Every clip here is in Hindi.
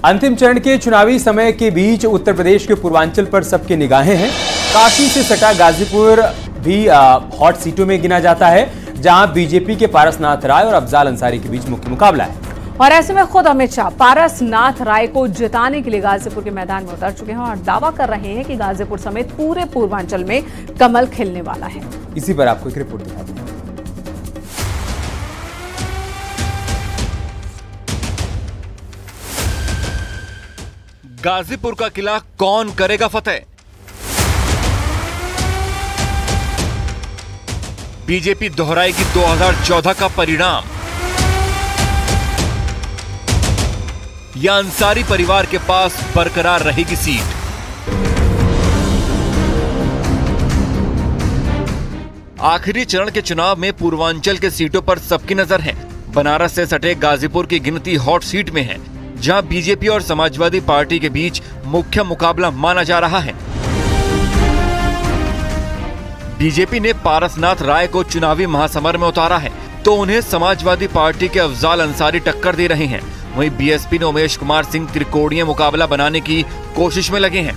अंतिम चरण के चुनावी समय के बीच उत्तर प्रदेश के पूर्वांचल पर सबकी निगाहें हैं। काशी से सटा गाजीपुर भी हॉट सीटों में गिना जाता है, जहां बीजेपी के पारसनाथ राय और अफजाल अंसारी के बीच मुख्य मुकाबला है। और ऐसे में खुद अमित शाह पारसनाथ राय को जिताने के लिए गाजीपुर के मैदान में उतर चुके हैं और दावा कर रहे हैं कि गाजीपुर समेत पूरे पूर्वांचल में कमल खिलने वाला है। इसी पर आपको एक रिपोर्ट दिखाते हैं। गाजीपुर का किला कौन करेगा फतेह? बीजेपी दोहराएगी 2014 का परिणाम या अंसारी परिवार के पास बरकरार रहेगी सीट? आखिरी चरण के चुनाव में पूर्वांचल के सीटों पर सबकी नजर है। बनारस से सटे गाजीपुर की गिनती हॉट सीट में है, जहां बीजेपी और समाजवादी पार्टी के बीच मुख्य मुकाबला माना जा रहा है। बीजेपी ने पारसनाथ राय को चुनावी महासमर में उतारा है, तो उन्हें समाजवादी पार्टी के अफजाल अंसारी टक्कर दे रहे हैं। वहीं बीएसपी ने उमेश कुमार सिंह त्रिकोणीय मुकाबला बनाने की कोशिश में लगे हैं।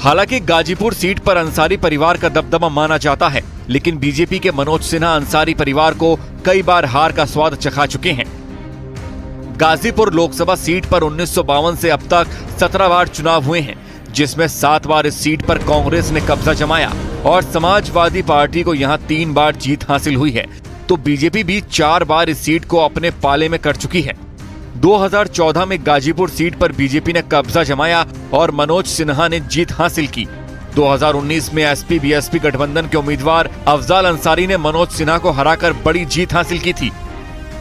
हालांकि गाजीपुर सीट पर अंसारी परिवार का दबदबा माना जाता है, लेकिन बीजेपी के मनोज सिन्हा अंसारी परिवार को कई बार हार का स्वाद चखा चुके हैं। गाजीपुर लोकसभा सीट पर 1952 से अब तक 17 बार चुनाव हुए हैं, जिसमें 7 बार इस सीट पर कांग्रेस ने कब्जा जमाया और समाजवादी पार्टी को यहां 3 बार जीत हासिल हुई है, तो बीजेपी भी 4 बार इस सीट को अपने पाले में कर चुकी है। 2014 में गाजीपुर सीट पर बीजेपी ने कब्जा जमाया और मनोज सिन्हा ने जीत हासिल की। 2019 में एसपी बीएसपी गठबंधन के उम्मीदवार अफजाल अंसारी ने मनोज सिन्हा को हराकर बड़ी जीत हासिल की थी।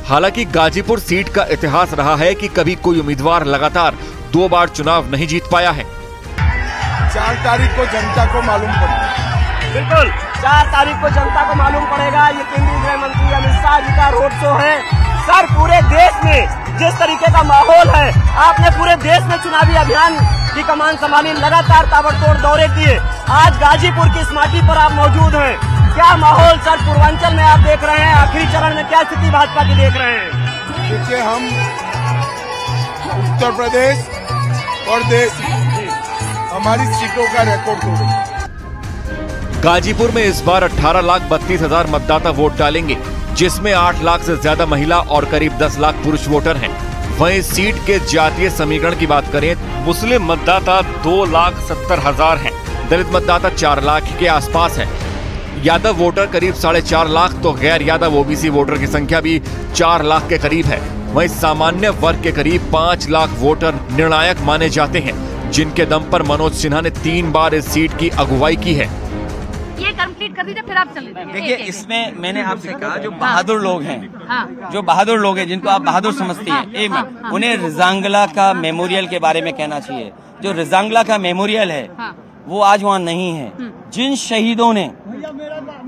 हालांकि गाजीपुर सीट का इतिहास रहा है कि कभी कोई उम्मीदवार लगातार 2 बार चुनाव नहीं जीत पाया है। 4 तारीख को जनता को मालूम पड़ेगा। बिल्कुल 4 तारीख को जनता को मालूम पड़ेगा। ये केंद्रीय गृह मंत्री अमित शाह जी का रोड शो है। सर, पूरे देश में जिस तरीके का माहौल है, आपने पूरे देश में चुनावी अभियान की कमान संभाली, लगातार ताबड़तोड़ दौरे किए। आज गाजीपुर की इस माटी पर आप मौजूद हैं। क्या माहौल सर पूर्वांचल में आप देख रहे हैं? आखिरी चरण में क्या स्थिति भाजपा की देख रहे हैं? देखिए, हम उत्तर प्रदेश और देश हमारी सीटों का रिकॉर्ड तोड़ेंगे। गाजीपुर में इस बार 18,32,000 मतदाता वोट डालेंगे, जिसमें 8 लाख से ज्यादा महिला और करीब 10 लाख पुरुष वोटर हैं। वहीं सीट के जातीय समीकरण की बात करें, मुस्लिम मतदाता 2,70,000 हैं, दलित मतदाता 4 लाख के आसपास है, यादव वोटर करीब 4.5 लाख, तो गैर यादव ओबीसी वोटर की संख्या भी 4 लाख के करीब है। वहीं सामान्य वर्ग के करीब 5 लाख वोटर निर्णायक माने जाते हैं, जिनके दम पर मनोज सिन्हा ने 3 बार इस सीट की अगुवाई की है। ये कंप्लीट कर दीजिए, फिर आप चले जाइए। देखिए, इसमें मैंने आपसे कहा, जो बहादुर लोग हैं, जो बहादुर लोग हैं, जिनको आप बहादुर समझती हैं, उन्हें रिजांगला का मेमोरियल के बारे में कहना चाहिए। जो रिजांगला का मेमोरियल है, वो आज वहाँ नहीं है। जिन शहीदों ने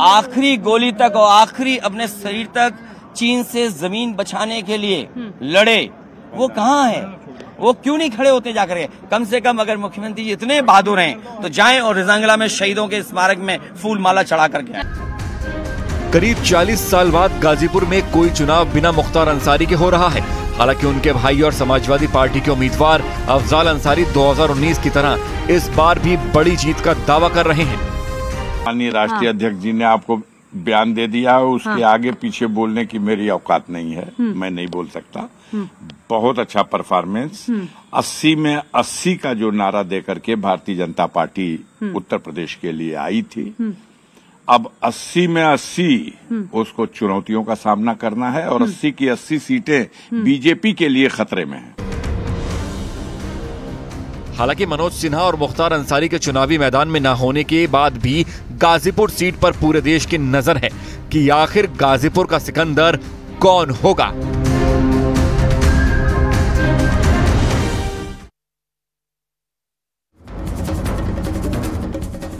आखिरी गोली तक और आखिरी अपने शरीर तक चीन से जमीन बचाने के लिए लड़े, वो कहाँ है? वो क्यों नहीं खड़े होते जाकर के? कम से कम अगर मुख्यमंत्री इतने बहादुर हैं तो जाएं और रिजांगला में शहीदों के स्मारक में फूल माला चढ़ा करके आए। करीब 40 साल बाद गाजीपुर में कोई चुनाव बिना मुख्तार अंसारी के हो रहा है। हालांकि उनके भाई और समाजवादी पार्टी के उम्मीदवार अफजाल अंसारी 2019 की तरह इस बार भी बड़ी जीत का दावा कर रहे हैं। माननीय राष्ट्रीय अध्यक्ष जी ने आपको बयान दे दिया, उसके आगे पीछे बोलने की मेरी औकात नहीं है, मैं नहीं बोल सकता। बहुत अच्छा परफॉर्मेंस। 80 में 80 का जो नारा देकर के भारतीय जनता पार्टी उत्तर प्रदेश के लिए आई थी, अब 80 में 80 उसको चुनौतियों का सामना करना है और 80 की 80 सीटें बीजेपी के लिए खतरे में हैं। हालांकि मनोज सिन्हा और मुख्तार अंसारी के चुनावी मैदान में न होने के बाद भी गाजीपुर सीट पर पूरे देश की नजर है कि आखिर गाजीपुर का सिकंदर कौन होगा।